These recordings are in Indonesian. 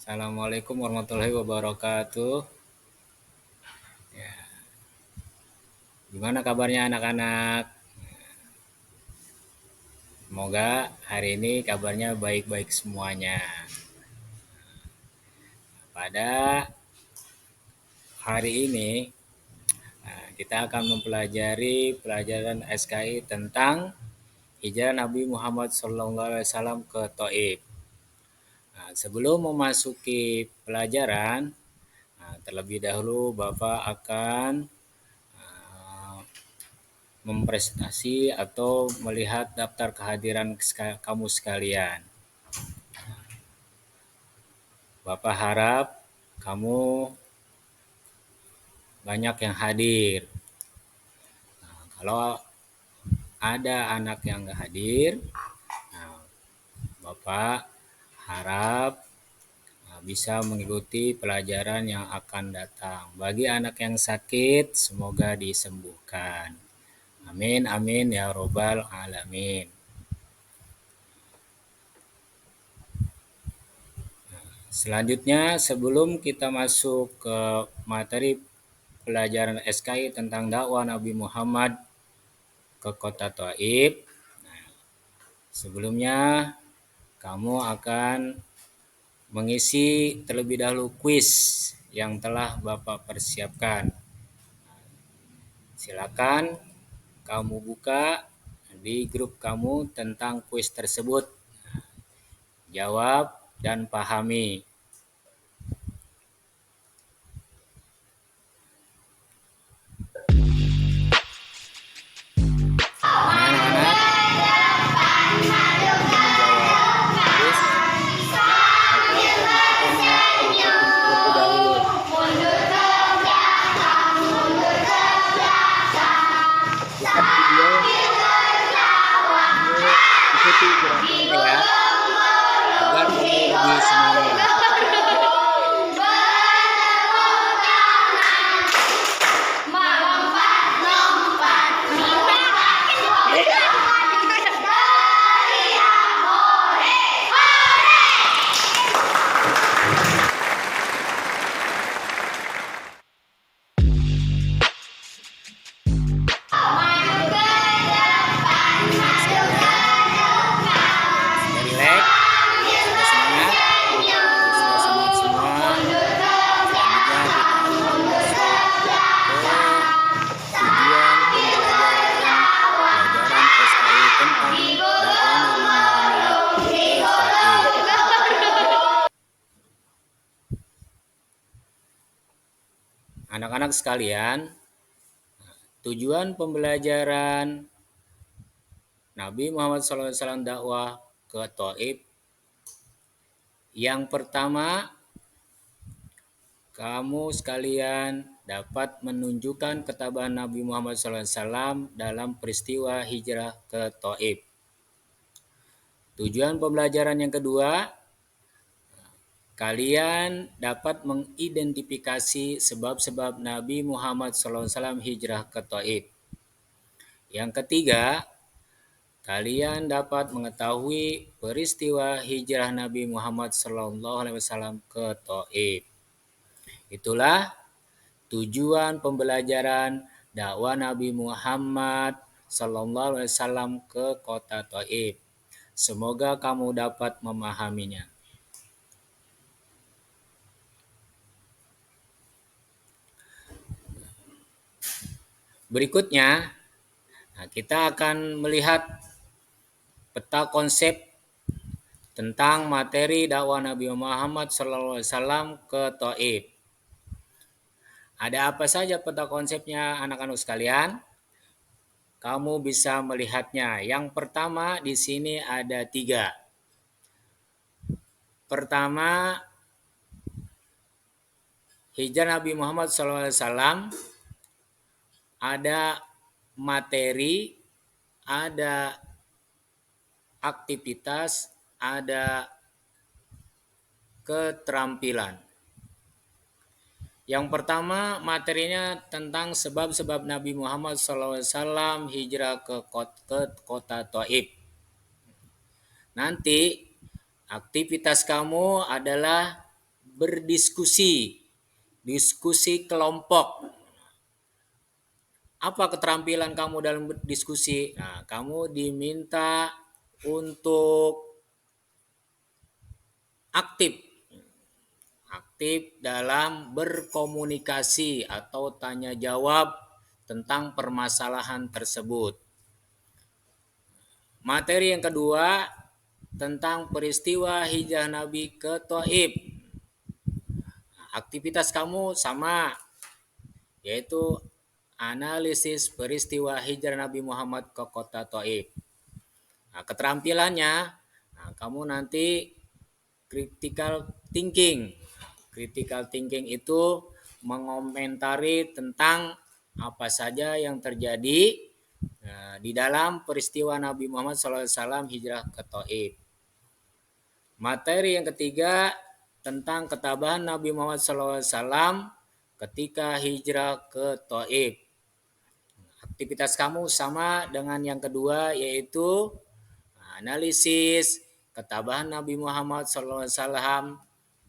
Assalamualaikum warahmatullahi wabarakatuh. Gimana kabarnya anak-anak? Semoga hari ini kabarnya baik-baik semuanya. Pada hari ini kita akan mempelajari pelajaran SKI tentang hijrah Nabi Muhammad SAW ke Taif. Sebelum memasuki pelajaran, terlebih dahulu Bapak akan mempresentasi atau melihat daftar kehadiran kamu sekalian. Bapak harap kamu banyak yang hadir. Kalau ada anak yang nggak hadir, Bapak harap bisa mengikuti pelajaran yang akan datang. Bagi anak yang sakit, semoga disembuhkan. Amin, amin, ya robbal alamin. Selanjutnya, sebelum kita masuk ke materi pelajaran SKI tentang dakwah Nabi Muhammad ke kota Taif, sebelumnya kamu akan mengisi terlebih dahulu kuis yang telah Bapak persiapkan. Silakan kamu buka di grup kamu tentang kuis tersebut. Jawab dan pahami. Ikuti gerakannya ya, agar kamu lebih semangat. Anak-anak sekalian, tujuan pembelajaran Nabi Muhammad SAW dakwah ke Taif, yang pertama, kamu sekalian dapat menunjukkan ketabahan Nabi Muhammad SAW dalam peristiwa hijrah ke Taif. Tujuan pembelajaran yang kedua, kalian dapat mengidentifikasi sebab-sebab Nabi Muhammad SAW hijrah ke Taif. Yang ketiga, kalian dapat mengetahui peristiwa hijrah Nabi Muhammad SAW ke Taif. Itulah tujuan pembelajaran dakwah Nabi Muhammad SAW ke kota Taif. Semoga kamu dapat memahaminya. Berikutnya, kita akan melihat peta konsep tentang materi dakwah Nabi Muhammad SAW ke Taif. Ada apa saja peta konsepnya anak-anak sekalian? Kamu bisa melihatnya. Yang pertama di sini ada 3. Pertama, hijrah Nabi Muhammad SAW, ada materi, ada aktivitas, ada keterampilan. Yang pertama materinya tentang sebab-sebab Nabi Muhammad SAW hijrah ke kota Taif. Nanti aktivitas kamu adalah berdiskusi, diskusi kelompok. Apa keterampilan kamu dalam berdiskusi? Nah, kamu diminta untuk aktif dalam berkomunikasi atau tanya jawab tentang permasalahan tersebut. Materi yang kedua tentang peristiwa hijrah Nabi ke Thaif. Aktivitas kamu sama, yaitu analisis peristiwa hijrah Nabi Muhammad ke kota Thaif. Nah, keterampilannya, kamu nanti critical thinking. Critical thinking itu mengomentari tentang apa saja yang terjadi di dalam peristiwa Nabi Muhammad SAW hijrah ke Thaif. Materi yang ketiga tentang ketabahan Nabi Muhammad SAW ketika hijrah ke Thaif. Aktivitas kamu sama dengan yang kedua, yaitu analisis ketabahan Nabi Muhammad SAW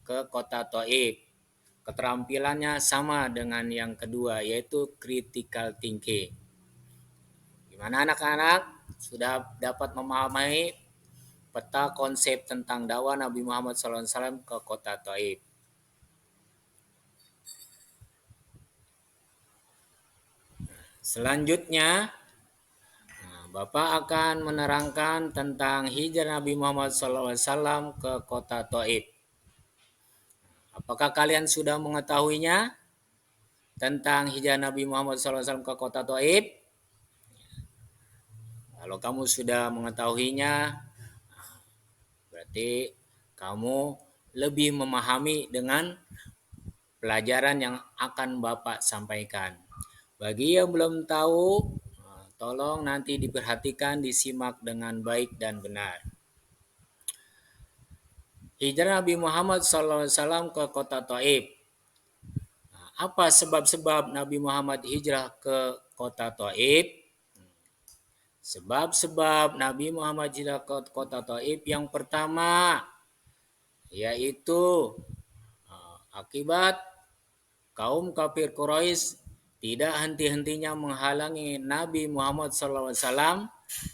ke kota Thaif. Keterampilannya sama dengan yang kedua, yaitu critical thinking. Gimana anak-anak? Sudah dapat memahami peta konsep tentang dakwah Nabi Muhammad SAW ke kota Thaif. Selanjutnya, Bapak akan menerangkan tentang hijrah Nabi Muhammad SAW ke kota Thaif. Apakah kalian sudah mengetahuinya tentang hijrah Nabi Muhammad SAW ke kota Thaif? Kalau kamu sudah mengetahuinya, berarti kamu lebih memahami dengan pelajaran yang akan Bapak sampaikan. Bagi yang belum tahu, tolong nanti diperhatikan, disimak dengan baik dan benar. Hijrah Nabi Muhammad SAW ke kota Thaif. Apa sebab-sebab Nabi Muhammad hijrah ke kota Thaif? Sebab-sebab Nabi Muhammad hijrah ke kota Thaif yang pertama, yaitu akibat kaum kafir Quraisy tidak henti-hentinya menghalangi Nabi Muhammad SAW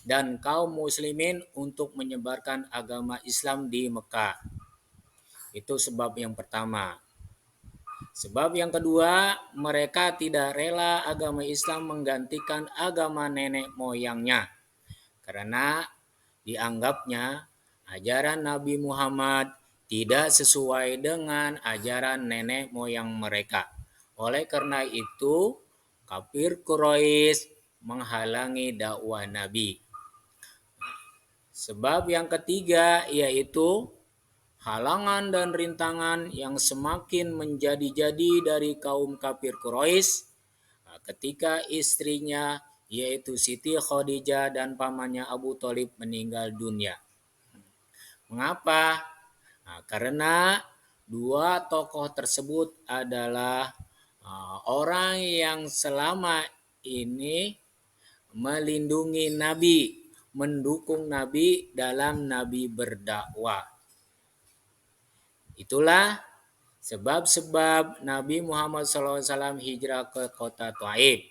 dan kaum muslimin untuk menyebarkan agama Islam di Mekah. Itu sebab yang pertama. Sebab yang kedua, mereka tidak rela agama Islam menggantikan agama nenek moyangnya, karena dianggapnya ajaran Nabi Muhammad tidak sesuai dengan ajaran nenek moyang mereka. Oleh karena itu, kafir Quraisy menghalangi dakwah Nabi. Sebab yang ketiga yaitu halangan dan rintangan yang semakin menjadi-jadi dari kaum kafir Quraisy ketika istrinya yaitu Siti Khadijah dan pamannya Abu Thalib meninggal dunia. Mengapa? Karena dua tokoh tersebut adalah orang yang selama ini melindungi Nabi, mendukung Nabi dalam Nabi berdakwah. Itulah sebab-sebab Nabi Muhammad SAW hijrah ke kota Thaif.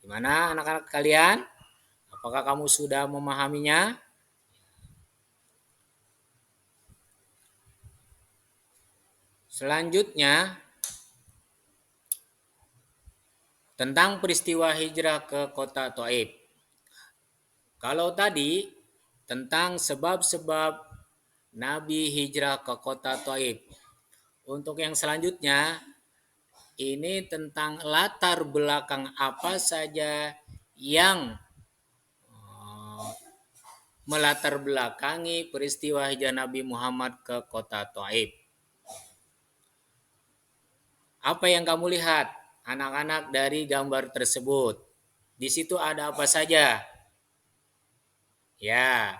Gimana anak-anak kalian? Apakah kamu sudah memahaminya? Selanjutnya, tentang peristiwa hijrah ke kota Thaif. Kalau tadi tentang sebab-sebab Nabi hijrah ke kota Thaif. Untuk yang selanjutnya, ini tentang latar belakang apa saja yang melatar belakangi peristiwa hijrah Nabi Muhammad ke kota Thaif. Apa yang kamu lihat, anak-anak, dari gambar tersebut? Di situ ada apa saja? Ya,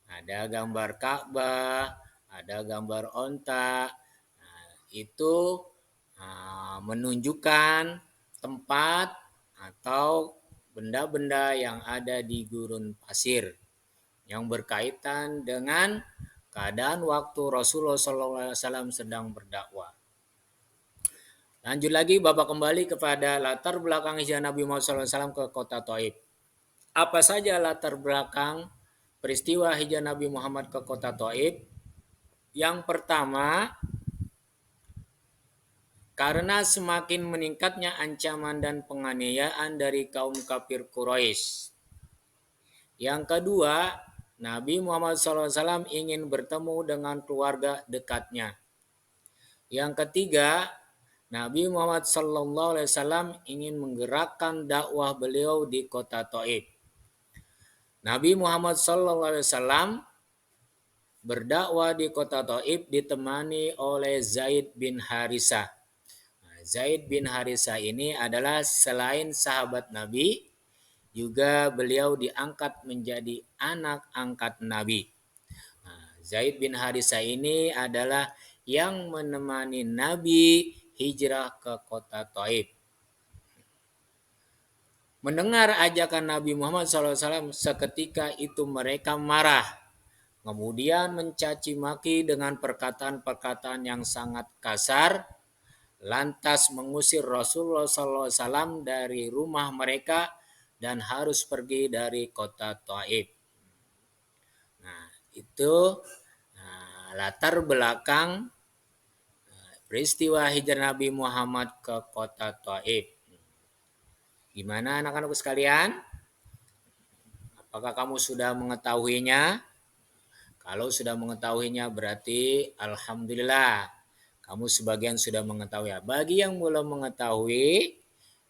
ada gambar Ka'bah, ada gambar onta. Nah, itu menunjukkan tempat atau benda-benda yang ada di gurun pasir yang berkaitan dengan keadaan waktu Rasulullah SAW sedang berdakwah. Lanjut lagi, Bapak kembali kepada latar belakang hijrah Nabi Muhammad SAW ke kota Taif. Apa saja latar belakang peristiwa hijrah Nabi Muhammad ke kota Taif? Yang pertama, karena semakin meningkatnya ancaman dan penganiayaan dari kaum kafir Quraisy. Yang kedua, Nabi Muhammad SAW ingin bertemu dengan keluarga dekatnya. Yang ketiga, Nabi Muhammad SAW ingin menggerakkan dakwah beliau di kota Taif. Nabi Muhammad SAW berdakwah di kota Taif ditemani oleh Zaid bin Harisah. Zaid bin Harisah ini adalah selain sahabat Nabi, juga beliau diangkat menjadi anak angkat Nabi. Zaid bin Harisah ini adalah yang menemani Nabi hijrah ke kota Taif. Mendengar ajakan Nabi Muhammad SAW, seketika itu mereka marah, kemudian mencaci maki dengan perkataan-perkataan yang sangat kasar, lantas mengusir Rasulullah SAW dari rumah mereka dan harus pergi dari kota Taif. Nah, itu latar belakang peristiwa hijrah Nabi Muhammad ke kota Taif. Gimana anak-anakku sekalian? Apakah kamu sudah mengetahuinya? Kalau sudah mengetahuinya berarti alhamdulillah. Kamu sebagian sudah mengetahui. Bagi yang belum mengetahui,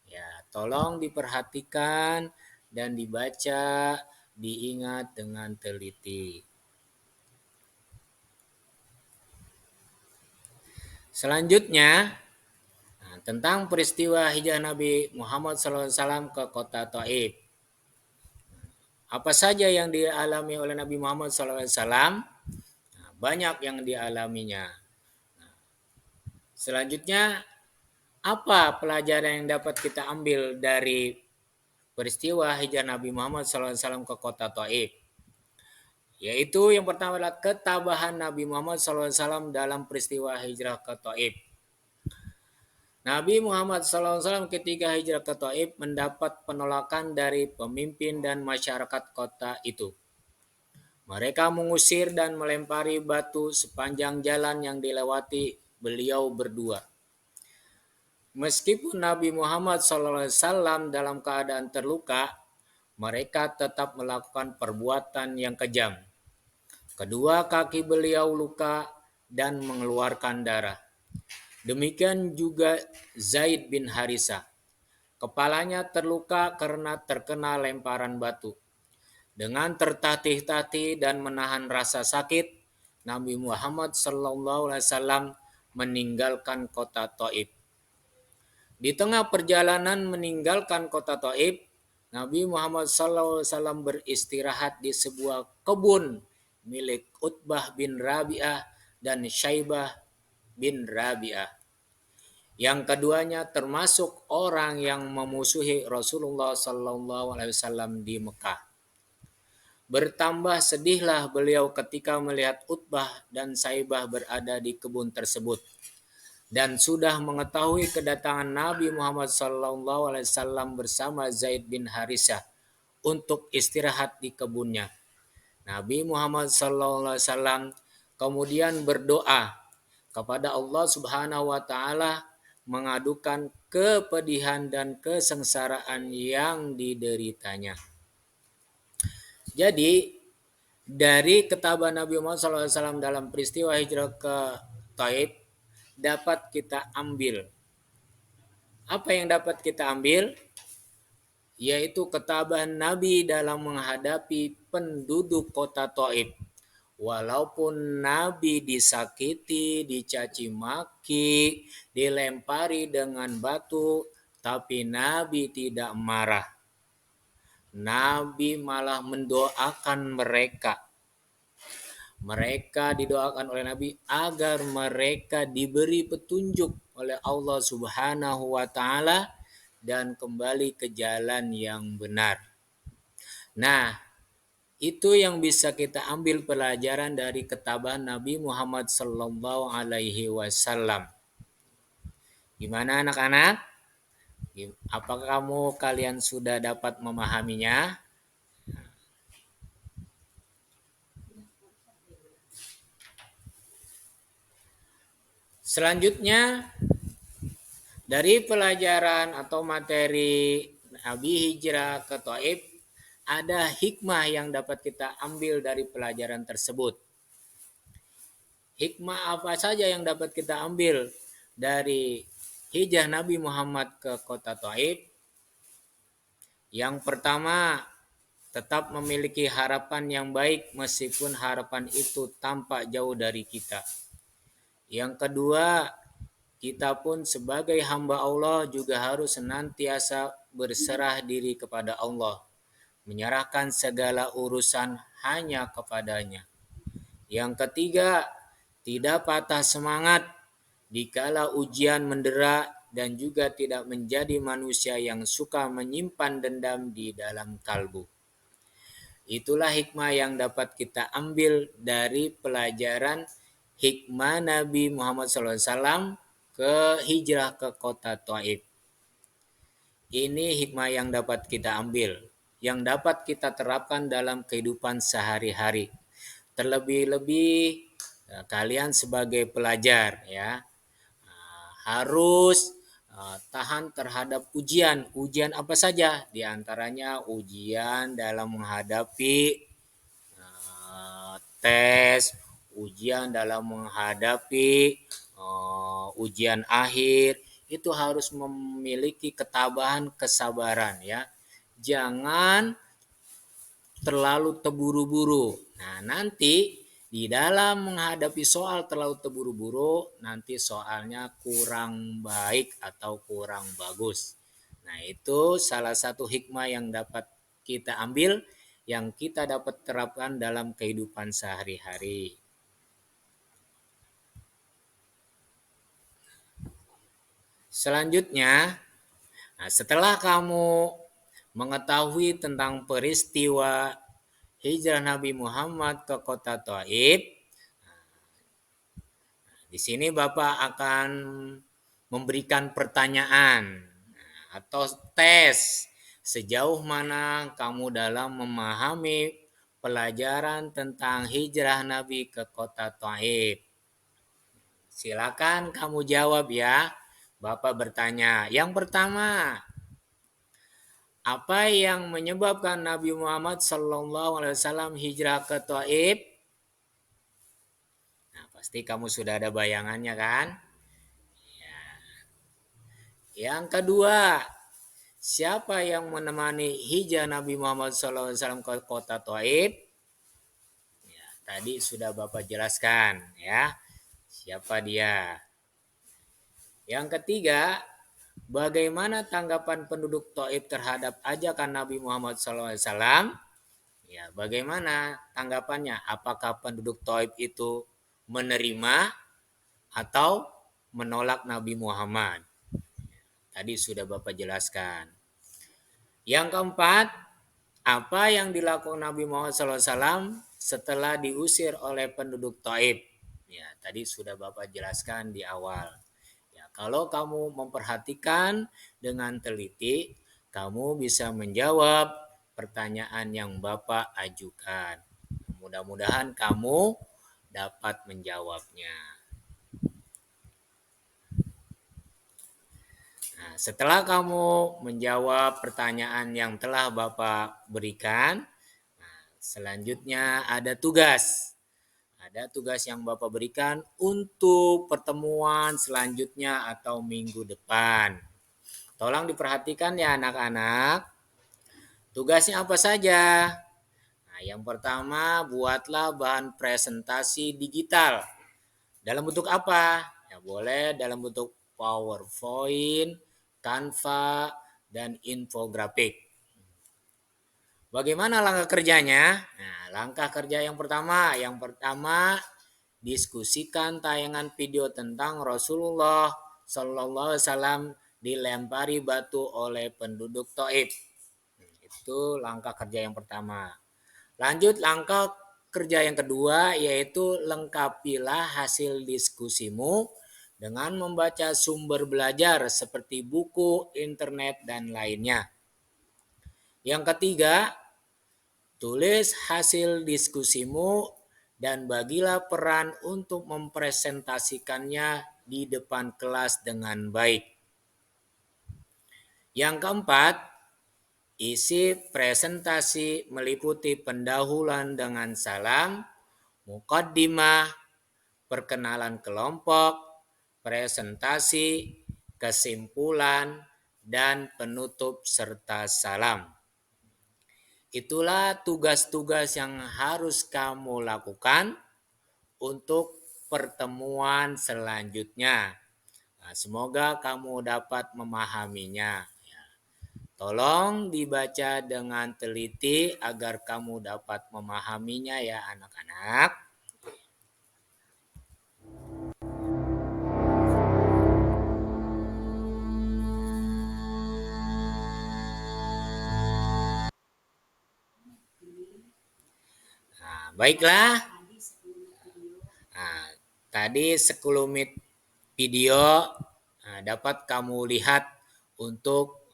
ya tolong diperhatikan dan dibaca, diingat dengan teliti. Selanjutnya, tentang peristiwa hijrah Nabi Muhammad SAW ke kota Taif. Apa saja yang dialami oleh Nabi Muhammad SAW? Banyak yang dialaminya. Selanjutnya, apa pelajaran yang dapat kita ambil dari peristiwa hijrah Nabi Muhammad SAW ke kota Taif? Yaitu yang pertama adalah ketabahan Nabi Muhammad SAW dalam peristiwa hijrah ke Taif. Nabi Muhammad SAW ketika hijrah ke Taif mendapat penolakan dari pemimpin dan masyarakat kota itu. Mereka mengusir dan melempari batu sepanjang jalan yang dilewati beliau berdua. Meskipun Nabi Muhammad SAW dalam keadaan terluka, mereka tetap melakukan perbuatan yang kejam. Kedua kaki beliau luka dan mengeluarkan darah. Demikian juga Zaid bin Harisah. Kepalanya terluka karena terkena lemparan batu. Dengan tertatih-tatih dan menahan rasa sakit, Nabi Muhammad SAW meninggalkan kota Taif. Di tengah perjalanan meninggalkan kota Taif, Nabi Muhammad SAW beristirahat di sebuah kebun milik Utbah bin Rabi'ah dan Syaibah bin Rabi'ah. Yang keduanya termasuk orang yang memusuhi Rasulullah SAW di Mekah. Bertambah sedihlah beliau ketika melihat Utbah dan Syaibah berada di kebun tersebut dan sudah mengetahui kedatangan Nabi Muhammad SAW bersama Zaid bin Harisah untuk istirahat di kebunnya. Nabi Muhammad SAW kemudian berdoa kepada Allah Subhanahu wa Ta'ala, mengadukan kepedihan dan kesengsaraan yang dideritanya. Jadi dari ketabahan Nabi Muhammad SAW dalam peristiwa hijrah ke Taif dapat kita ambil. Apa yang dapat kita ambil? Yaitu ketabahan Nabi dalam menghadapi penduduk kota Taif. Walaupun Nabi disakiti, dicaci maki, dilempari dengan batu, tapi Nabi tidak marah. Nabi malah mendoakan mereka. Mereka didoakan oleh Nabi agar mereka diberi petunjuk oleh Allah Subhanahu wa Ta'ala dan kembali ke jalan yang benar. Nah, Itu yang bisa kita ambil pelajaran dari ketabahan Nabi Muhammad Sallallahu Alaihi Wasallam. Gimana anak-anak? Apakah kalian sudah dapat memahaminya? Selanjutnya, dari pelajaran atau materi Nabi hijrah ke Taif, ada hikmah yang dapat kita ambil dari pelajaran tersebut. Hikmah apa saja yang dapat kita ambil dari hijrah Nabi Muhammad ke kota Taif? Yang pertama, tetap memiliki harapan yang baik meskipun harapan itu tampak jauh dari kita. Yang kedua, kita pun sebagai hamba Allah juga harus senantiasa berserah diri kepada Allah, menyerahkan segala urusan hanya kepadanya. Yang ketiga, tidak patah semangat dikala ujian mendera dan juga tidak menjadi manusia yang suka menyimpan dendam di dalam kalbu. Itulah hikmah yang dapat kita ambil dari pelajaran hikmah Nabi Muhammad SAW ke hijrah ke kota Taif. Ini hikmah yang dapat kita ambil, yang dapat kita terapkan dalam kehidupan sehari-hari. Terlebih-lebih kalian sebagai pelajar ya harus tahan terhadap ujian. Ujian apa saja? Di antaranya ujian dalam menghadapi tes, ujian dalam menghadapi ujian akhir, itu harus memiliki ketabahan, kesabaran ya. Jangan terlalu terburu-buru. Nah, nanti di dalam menghadapi soal terlalu terburu-buru, nanti soalnya kurang baik atau kurang bagus. Nah, itu salah satu hikmah yang dapat kita ambil, yang kita dapat terapkan dalam kehidupan sehari-hari. Selanjutnya, setelah kamu mengetahui tentang peristiwa hijrah Nabi Muhammad ke kota Taif, di sini Bapak akan memberikan pertanyaan atau tes sejauh mana kamu dalam memahami pelajaran tentang hijrah Nabi ke kota Taif. Silakan kamu jawab ya. Bapak bertanya. Yang pertama, apa yang menyebabkan Nabi Muhammad SAW hijrah ke Taif? Nah, pasti kamu sudah ada bayangannya kan? Ya. Yang kedua, siapa yang menemani hijrah Nabi Muhammad SAW ke kota Taif? Ya, tadi sudah Bapak jelaskan ya. Siapa dia? Yang ketiga, bagaimana tanggapan penduduk Taif terhadap ajakan Nabi Muhammad SAW? Ya, bagaimana tanggapannya? Apakah penduduk Taif itu menerima atau menolak Nabi Muhammad? Tadi sudah Bapak jelaskan. Yang keempat, apa yang dilakukan Nabi Muhammad SAW setelah diusir oleh penduduk Taif? Ya, tadi sudah Bapak jelaskan di awal. Ya, kalau kamu memperhatikan dengan teliti, kamu bisa menjawab pertanyaan yang Bapak ajukan. Mudah-mudahan kamu dapat menjawabnya. Nah, setelah kamu menjawab pertanyaan yang telah Bapak berikan, selanjutnya ada tugas. Ada tugas yang Bapak berikan untuk pertemuan selanjutnya atau minggu depan. Tolong diperhatikan ya anak-anak. Tugasnya apa saja? Nah, yang pertama, buatlah bahan presentasi digital. Dalam bentuk apa? Ya, boleh dalam bentuk PowerPoint, Canva, dan infografik. Bagaimana langkah kerjanya? Nah, langkah kerja yang pertama diskusikan tayangan video tentang Rasulullah Sallallahu Alaihi Wasallam dilempari batu oleh penduduk Taif. Itu langkah kerja yang pertama. Lanjut langkah kerja yang kedua, yaitu lengkapilah hasil diskusimu dengan membaca sumber belajar seperti buku, internet, dan lainnya. Yang ketiga, tulis hasil diskusimu dan bagilah peran untuk mempresentasikannya di depan kelas dengan baik. Yang keempat, isi presentasi meliputi pendahuluan dengan salam, mukaddimah, perkenalan kelompok, presentasi, kesimpulan, dan penutup serta salam. Itulah tugas-tugas yang harus kamu lakukan untuk pertemuan selanjutnya. Nah, semoga kamu dapat memahaminya. Tolong dibaca dengan teliti agar kamu dapat memahaminya ya anak-anak. Nah, baiklah. Nah, tadi 10 menit video dapat kamu lihat untuk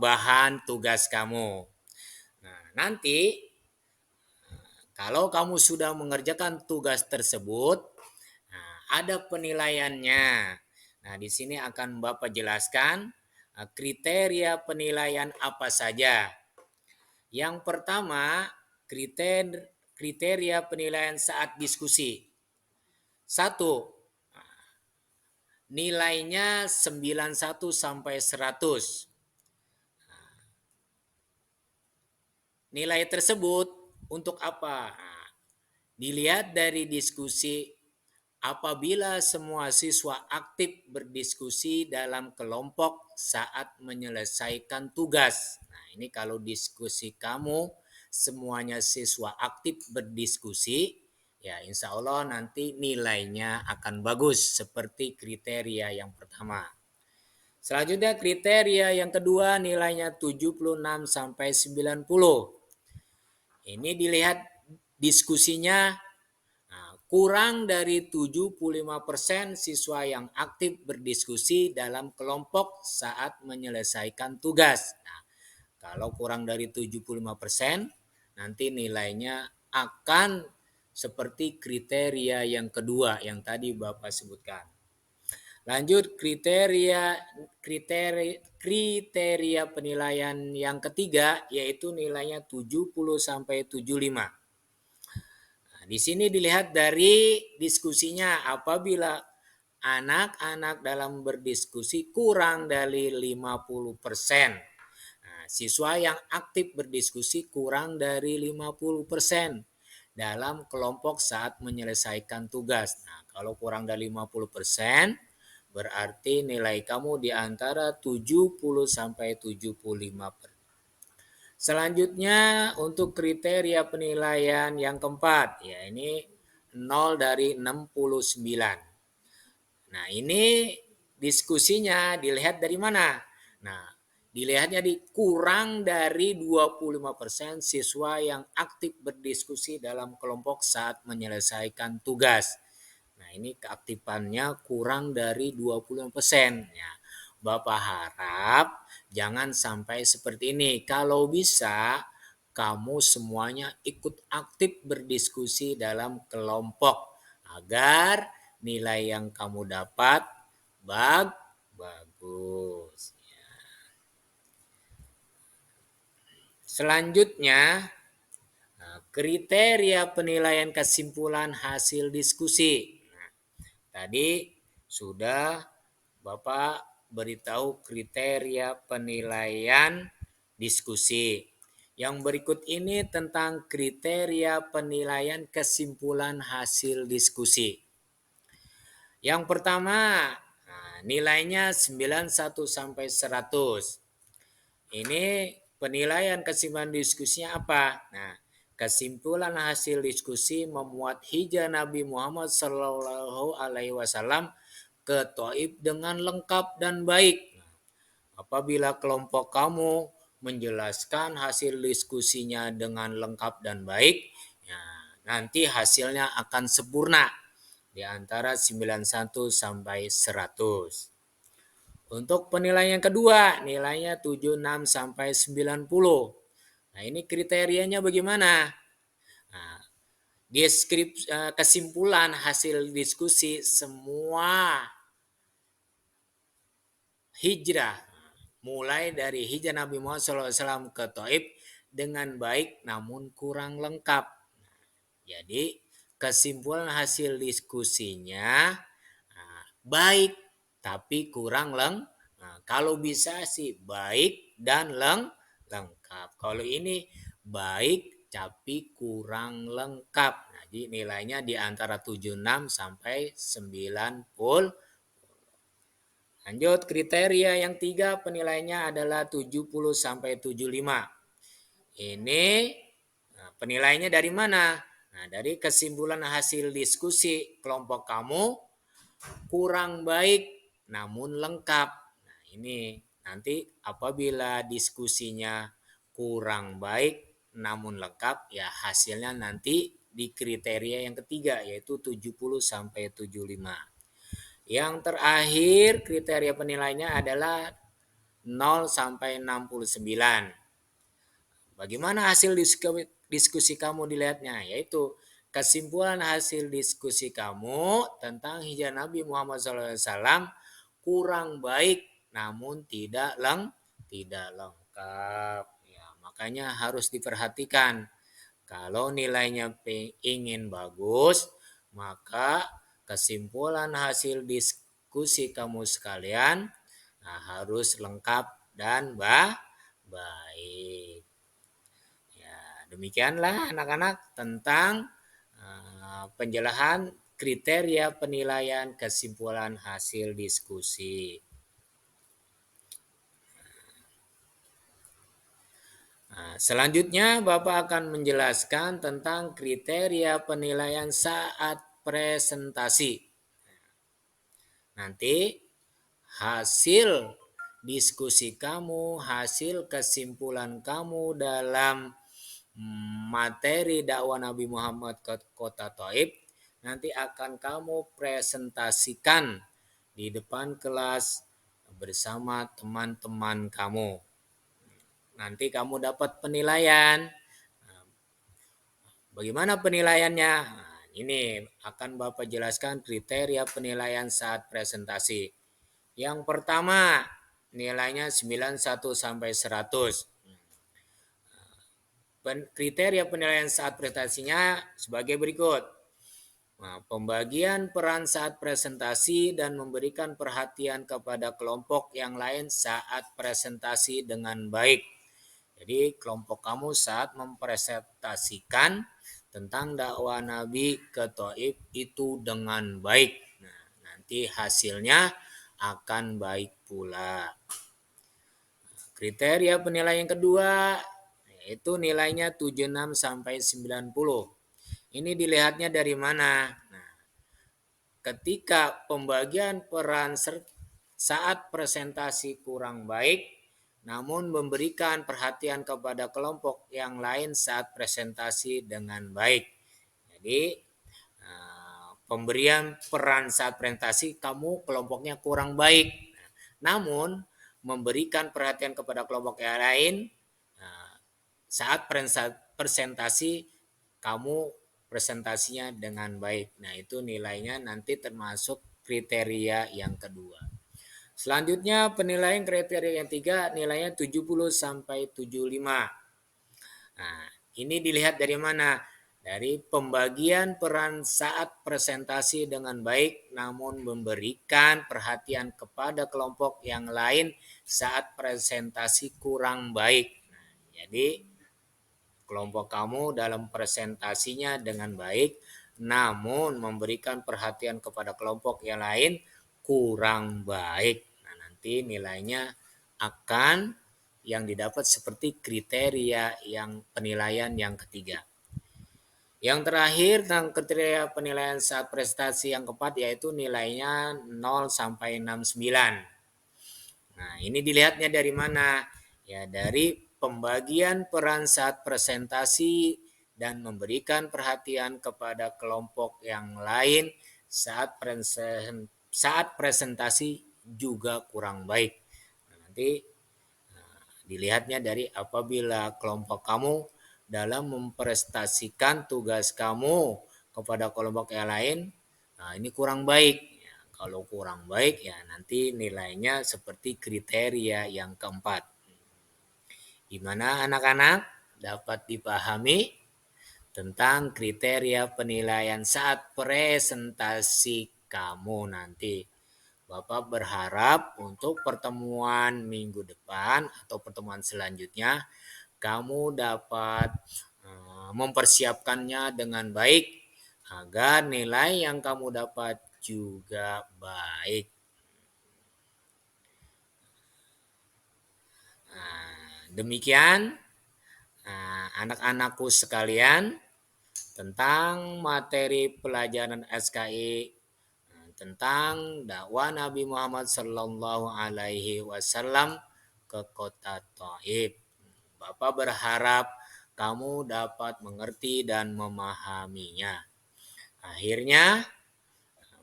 bahan tugas kamu. Nah, nanti kalau kamu sudah mengerjakan tugas tersebut, ada penilaiannya. Nah, di sini akan Bapak jelaskan kriteria penilaian apa saja. Yang pertama, kriteria penilaian saat diskusi. 1. Nilainya 91 sampai 100. Nilai tersebut untuk apa? Nah, dilihat dari diskusi. Apabila semua siswa aktif berdiskusi dalam kelompok saat menyelesaikan tugas. Nah, ini kalau diskusi kamu semuanya siswa aktif berdiskusi, ya insya Allah nanti nilainya akan bagus seperti kriteria yang pertama. Selanjutnya kriteria yang kedua nilainya 76 sampai 90. Ini dilihat diskusinya kurang dari 75% siswa yang aktif berdiskusi dalam kelompok saat menyelesaikan tugas. Nah, kalau kurang dari 75%, nanti nilainya akan seperti kriteria yang kedua yang tadi Bapak sebutkan. Lanjut kriteria penilaian yang ketiga yaitu nilainya 70 sampai 75. Di sini dilihat dari diskusinya apabila anak-anak dalam berdiskusi kurang dari 50%. Nah, siswa yang aktif berdiskusi kurang dari 50% dalam kelompok saat menyelesaikan tugas. Nah, kalau kurang dari 50%, berarti nilai kamu di antara 70 sampai 75%. Selanjutnya untuk kriteria penilaian yang keempat, ya ini 0 dari 69. Nah, ini diskusinya dilihat dari mana? Nah, dilihatnya di kurang dari 25% siswa yang aktif berdiskusi dalam kelompok saat menyelesaikan tugas. Nah, ini keaktifannya kurang dari 20%. Ya, Bapak harap jangan sampai seperti ini. Kalau bisa, kamu semuanya ikut aktif berdiskusi dalam kelompok agar nilai yang kamu dapat bagus. Selanjutnya, kriteria penilaian kesimpulan hasil diskusi. Nah, tadi sudah Bapak beritahu kriteria penilaian diskusi. Yang berikut ini tentang kriteria penilaian kesimpulan hasil diskusi. Yang pertama, nilainya 91 sampai 100. Ini penilaian kesimpulan diskusinya apa? Nah, kesimpulan hasil diskusi memuat hijrah Nabi Muhammad SAW ke Thaif dengan lengkap dan baik. Apabila kelompok kamu menjelaskan hasil diskusinya dengan lengkap dan baik, ya, nanti hasilnya akan sempurna di antara 91 sampai 100. Untuk penilaian kedua, nilainya 76 sampai 90. Nah, ini kriterianya bagaimana? Nah, kesimpulan hasil diskusi semua hijrah, mulai dari hijrah Nabi Muhammad SAW ke Taif dengan baik namun kurang lengkap. Jadi kesimpulan hasil diskusinya baik tapi kurang lengkap. Nah, kalau bisa sih baik dan lengkap. Kalau ini baik tapi kurang lengkap. Nah, jadi nilainya di antara 76 sampai 90. Lanjut, kriteria yang 3 penilaiannya adalah 70 sampai 75. Ini penilaiannya dari mana? Nah, dari kesimpulan hasil diskusi kelompok kamu kurang baik namun lengkap. Nah, ini nanti apabila diskusinya kurang baik namun lengkap, ya hasilnya nanti di kriteria yang ketiga yaitu 70 sampai 75. Yang terakhir kriteria penilaiannya adalah 0 sampai 69. Bagaimana hasil diskusi kamu dilihatnya? Yaitu kesimpulan hasil diskusi kamu tentang hijrah Nabi Muhammad SAW kurang baik namun tidak lengkap. Ya, makanya harus diperhatikan. Kalau nilainya ingin bagus, maka kesimpulan hasil diskusi kamu sekalian harus lengkap dan baik. Ya, demikianlah anak-anak tentang penjelasan kriteria penilaian kesimpulan hasil diskusi. Nah, selanjutnya Bapak akan menjelaskan tentang kriteria penilaian saat presentasi. Nanti hasil diskusi kamu, hasil kesimpulan kamu dalam materi dakwah Nabi Muhammad ke kota Taif nanti akan kamu presentasikan di depan kelas bersama teman-teman kamu. Nanti kamu dapat penilaian. Bagaimana penilaiannya? Nah, ini akan Bapak jelaskan kriteria penilaian saat presentasi. Yang pertama, nilainya 91 sampai 100. Kriteria penilaian saat presentasinya sebagai berikut. Nah, pembagian peran saat presentasi dan memberikan perhatian kepada kelompok yang lain saat presentasi dengan baik. Jadi kelompok kamu saat mempresentasikan tentang dakwah Nabi ke Taif itu dengan baik. Nah, nanti hasilnya akan baik pula. Kriteria penilaian kedua yaitu nilainya 76 sampai 90. Ini dilihatnya dari mana? Nah, ketika pembagian peran saat presentasi kurang baik, namun memberikan perhatian kepada kelompok yang lain saat presentasi dengan baik. Jadi, pemberian peran saat presentasi kamu kelompoknya kurang baik. Namun, memberikan perhatian kepada kelompok yang lain saat presentasi kamu presentasinya dengan baik. Nah, itu nilainya nanti termasuk kriteria yang kedua. Selanjutnya penilaian kriteria yang 3 nilainya 70 sampai 75. Nah, ini dilihat dari mana? Dari pembagian peran saat presentasi dengan baik namun memberikan perhatian kepada kelompok yang lain saat presentasi kurang baik. Nah, jadi kelompok kamu dalam presentasinya dengan baik namun memberikan perhatian kepada kelompok yang lain kurang baik. Nah, nanti nilainya akan yang didapat seperti kriteria yang penilaian yang ketiga. Yang terakhir tentang kriteria penilaian saat prestasi yang keempat yaitu nilainya 0 sampai 69. Nah, ini dilihatnya dari mana? Ya, dari pembagian peran saat presentasi dan memberikan perhatian kepada kelompok yang lain saat presentasi juga kurang baik. Nah, nanti dilihatnya dari apabila kelompok kamu dalam mempresentasikan tugas kamu kepada kelompok yang lain, nah ini kurang baik. Ya, kalau kurang baik ya nanti nilainya seperti kriteria yang keempat. Di mana anak-anak dapat dipahami tentang kriteria penilaian saat presentasi kamu nanti. Bapak berharap untuk pertemuan minggu depan atau pertemuan selanjutnya kamu dapat mempersiapkannya dengan baik agar nilai yang kamu dapat juga baik. Demikian anak-anakku sekalian tentang materi pelajaran SKI tentang dakwah Nabi Muhammad Sallallahu Alaihi Wasallam ke kota Taif. Bapak berharap kamu dapat mengerti dan memahaminya. Akhirnya,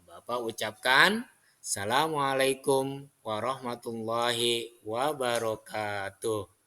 Bapak ucapkan Assalamualaikum warahmatullahi wabarakatuh.